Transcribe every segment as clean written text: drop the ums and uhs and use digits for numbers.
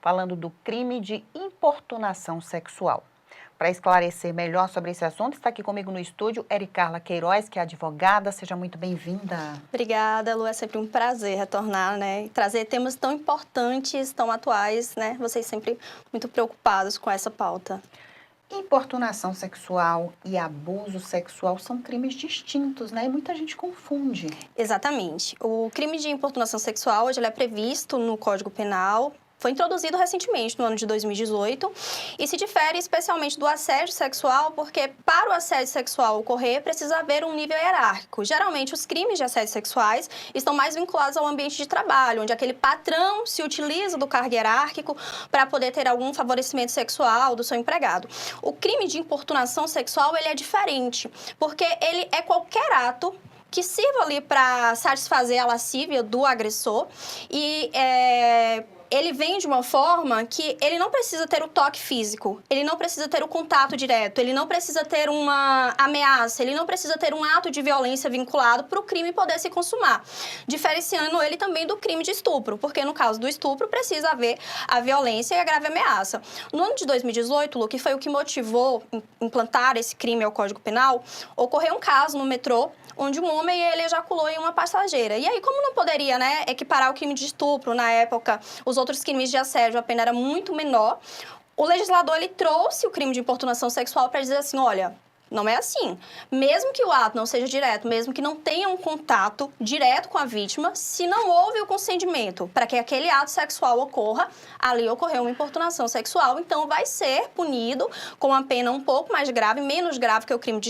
falando do crime de importunação sexual. Para esclarecer melhor sobre esse assunto, está aqui comigo no estúdio Ericarla Queiroz, que é advogada. Seja muito bem-vinda. Obrigada, Lu. É sempre um prazer retornar, né? E trazer temas tão importantes, tão atuais, né? Vocês sempre muito preocupados com essa pauta. Importunação sexual e abuso sexual são crimes distintos, né? E muita gente confunde. Exatamente. O crime de importunação sexual, hoje ele é previsto no Código Penal. Foi introduzido recentemente, no ano de 2018, e se difere especialmente do assédio sexual, porque para o assédio sexual ocorrer, precisa haver um nível hierárquico. Geralmente, os crimes de assédio sexuais estão mais vinculados ao ambiente de trabalho, onde aquele patrão se utiliza do cargo hierárquico para poder ter algum favorecimento sexual do seu empregado. O crime de importunação sexual, ele é diferente, porque ele é qualquer ato que sirva ali para satisfazer a lascívia do agressor e ele vem de uma forma que ele não precisa ter o toque físico, ele não precisa ter o contato direto, ele não precisa ter uma ameaça, ele não precisa ter um ato de violência vinculado para o crime poder se consumar. Diferenciando ele também do crime de estupro, porque no caso do estupro precisa haver a violência e a grave ameaça. No ano de 2018, Lu, que foi o que motivou implantar esse crime ao Código Penal, ocorreu um caso no metrô onde um homem ele ejaculou em uma passageira. E aí, como não poderia, né, equiparar o crime de estupro, na época, os outros crimes de assédio, a pena era muito menor, o legislador ele trouxe o crime de importunação sexual para dizer assim, olha, não é assim. Mesmo que o ato não seja direto, mesmo que não tenha um contato direto com a vítima, se não houve o consentimento para que aquele ato sexual ocorra, ali ocorreu uma importunação sexual, então vai ser punido com uma pena um pouco mais grave, menos grave que o crime de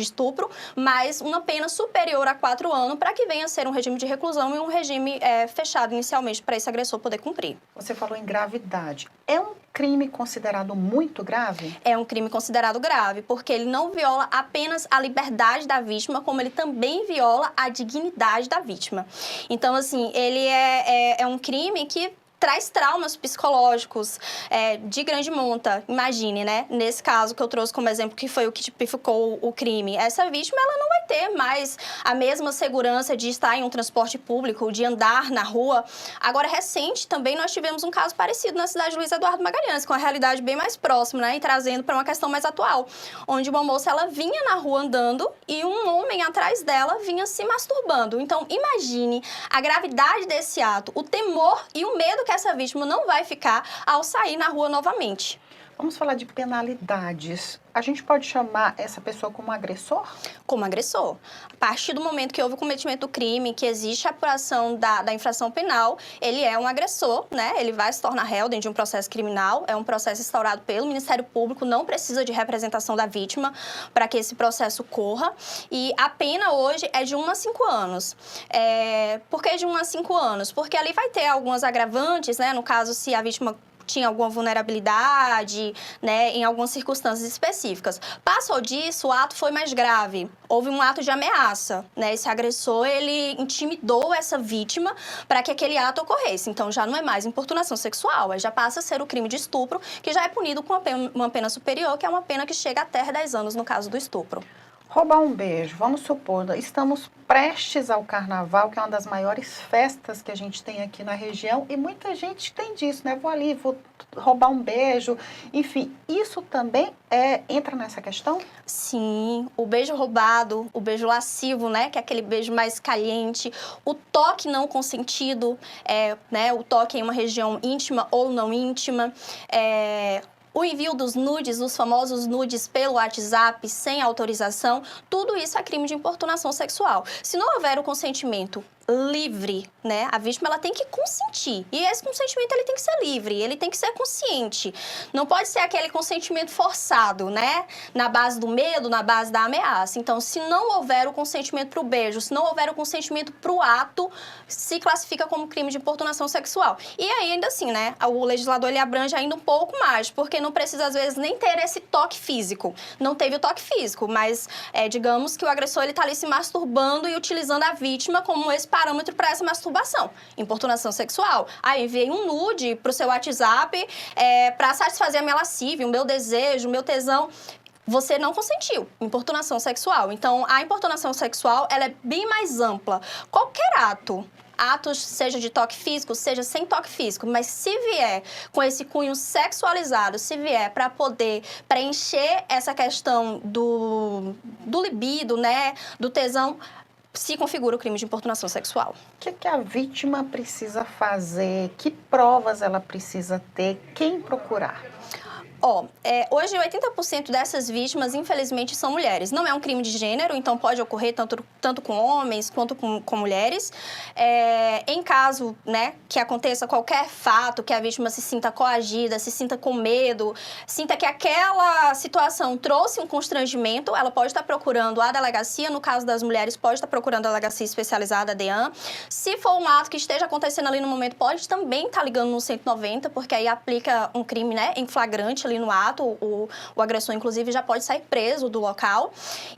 estupro, mas uma pena superior a 4 anos para que venha a ser um regime de reclusão e um regime fechado inicialmente para esse agressor poder cumprir. Você falou em gravidade. É um crime considerado muito grave? É um crime considerado grave, porque ele não viola apenas a liberdade da vítima, como ele também viola a dignidade da vítima. Então, assim, ele é um crime que traz traumas psicológicos de grande monta, imagine, né? Nesse caso que eu trouxe como exemplo, que foi o que tipificou o crime, essa vítima, ela não vai ter mais a mesma segurança de estar em um transporte público, de andar na rua. Agora, recente, também nós tivemos um caso parecido na cidade de Luiz Eduardo Magalhães, com a realidade bem mais próxima, né? E trazendo para uma questão mais atual, onde uma moça, ela vinha na rua andando e um homem atrás dela vinha se masturbando. Então, imagine a gravidade desse ato, o temor e o medo que essa vítima não vai ficar ao sair na rua novamente. Vamos falar de penalidades. A gente pode chamar essa pessoa como agressor? Como agressor. A partir do momento que houve o cometimento do crime, que existe a apuração da infração penal, ele é um agressor, né? Ele vai se tornar réu dentro de um processo criminal. É um processo instaurado pelo Ministério Público, não precisa de representação da vítima para que esse processo corra. E a pena hoje é de 1 a 5 anos. Por que de 1 a 5 anos? Porque ali vai ter algumas agravantes, né? No caso, se a vítima tinha alguma vulnerabilidade, né, em algumas circunstâncias específicas. Passou disso, o ato foi mais grave. Houve um ato de ameaça, né? Esse agressor, ele intimidou essa vítima para que aquele ato ocorresse. Então, já não é mais importunação sexual, já passa a ser o crime de estupro, que já é punido com uma pena superior, que é uma pena que chega até 10 anos no caso do estupro. Roubar um beijo, vamos supor, estamos prestes ao carnaval, que é uma das maiores festas que a gente tem aqui na região, e muita gente tem disso, né? Vou ali, vou roubar um beijo, enfim, isso também entra nessa questão? Sim, o beijo roubado, o beijo lascivo, né? Que é aquele beijo mais caliente, o toque não consentido, né? O toque em uma região íntima ou não íntima, o envio dos nudes, os famosos nudes pelo WhatsApp, sem autorização, tudo isso é crime de importunação sexual. Se não houver o consentimento livre, né? A vítima, ela tem que consentir. E esse consentimento, ele tem que ser livre, ele tem que ser consciente. Não pode ser aquele consentimento forçado, né? Na base do medo, na base da ameaça. Então, se não houver o consentimento para o beijo, se não houver o consentimento para o ato, se classifica como crime de importunação sexual. E ainda assim, né? O legislador, ele abrange ainda um pouco mais, porque não precisa, às vezes, nem ter esse toque físico. Não teve o toque físico, mas digamos que o agressor, ele tá ali se masturbando e utilizando a vítima como esse parâmetro para essa masturbação, importunação sexual. Aí enviei um nude pro seu WhatsApp para satisfazer a minha lascívia, o meu desejo, o meu tesão. Você não consentiu, importunação sexual. Então, a importunação sexual, ela é bem mais ampla. Qualquer ato atos, seja de toque físico, seja sem toque físico, mas se vier com esse cunho sexualizado, se vier para poder preencher essa questão do libido, né, do tesão, se configura o crime de importunação sexual. O que a vítima precisa fazer? Que provas ela precisa ter? Quem procurar? Hoje 80% dessas vítimas, infelizmente, são mulheres. Não é um crime de gênero, então pode ocorrer tanto com homens quanto com mulheres. Em caso, né, que aconteça qualquer fato, que a vítima se sinta coagida, se sinta com medo, sinta que aquela situação trouxe um constrangimento, ela pode estar procurando a delegacia. No caso das mulheres, pode estar procurando a delegacia especializada, a DEAN. Se for um ato que esteja acontecendo ali no momento, pode também estar ligando no 190, porque aí aplica um crime, né, em flagrante ali no ato, o agressor, inclusive, já pode sair preso do local.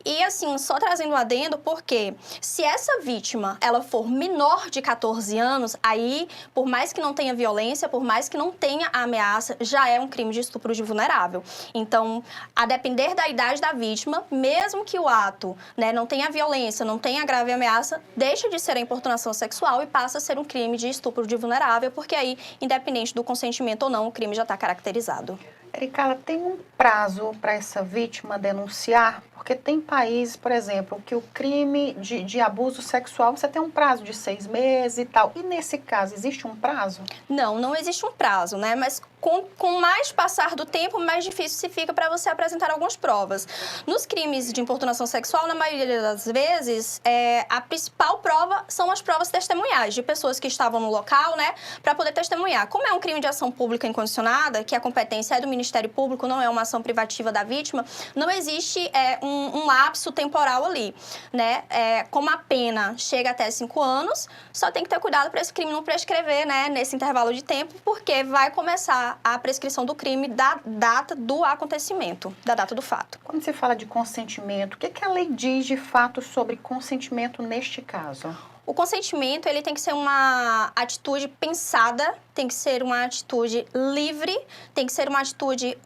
E, assim, só trazendo um adendo, porque se essa vítima, ela for menor de 14 anos, aí, por mais que não tenha violência, por mais que não tenha ameaça, já é um crime de estupro de vulnerável. Então, a depender da idade da vítima, mesmo que o ato, né, não tenha violência, não tenha grave ameaça, deixa de ser a importunação sexual e passa a ser um crime de estupro de vulnerável, porque aí, independente do consentimento ou não, o crime já está caracterizado. Ericala, tem um prazo para essa vítima denunciar? Porque tem países, por exemplo, que o crime de abuso sexual, você tem um prazo de 6 meses e tal. E nesse caso, existe um prazo? Não existe um prazo, né? Mas com mais passar do tempo, mais difícil se fica para você apresentar algumas provas. Nos crimes de importunação sexual, na maioria das vezes, a principal prova são as provas testemunhais, de pessoas que estavam no local, né? Para poder testemunhar. Como é um crime de ação pública incondicionada, que a competência é do Ministério Público, não é uma ação privativa da vítima, não existe um lapso temporal ali, né? Como a pena chega até 5 anos, só tem que ter cuidado para esse crime não prescrever, né? Nesse intervalo de tempo, porque vai começar a prescrição do crime da data do acontecimento, da data do fato. Quando se fala de consentimento, o que a lei diz de fato sobre consentimento neste caso? O consentimento, ele tem que ser uma atitude pensada, tem que ser uma atitude livre, tem que ser uma atitude,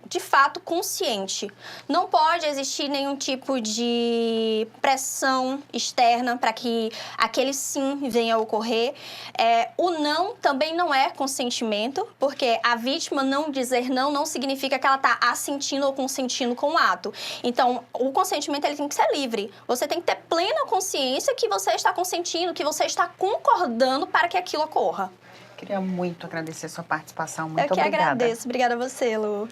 de fato, consciente. Não pode existir nenhum tipo de pressão externa para que aquele sim venha a ocorrer. O não também não é consentimento, porque a vítima não dizer não significa que ela está assentindo ou consentindo com o ato. Então, o consentimento ele tem que ser livre. Você tem que ter plena consciência que você está consentindo, que você está concordando para que aquilo ocorra. Queria muito agradecer a sua participação. Muito obrigada. Eu que obrigada. agradeço. Obrigada a você, Lu.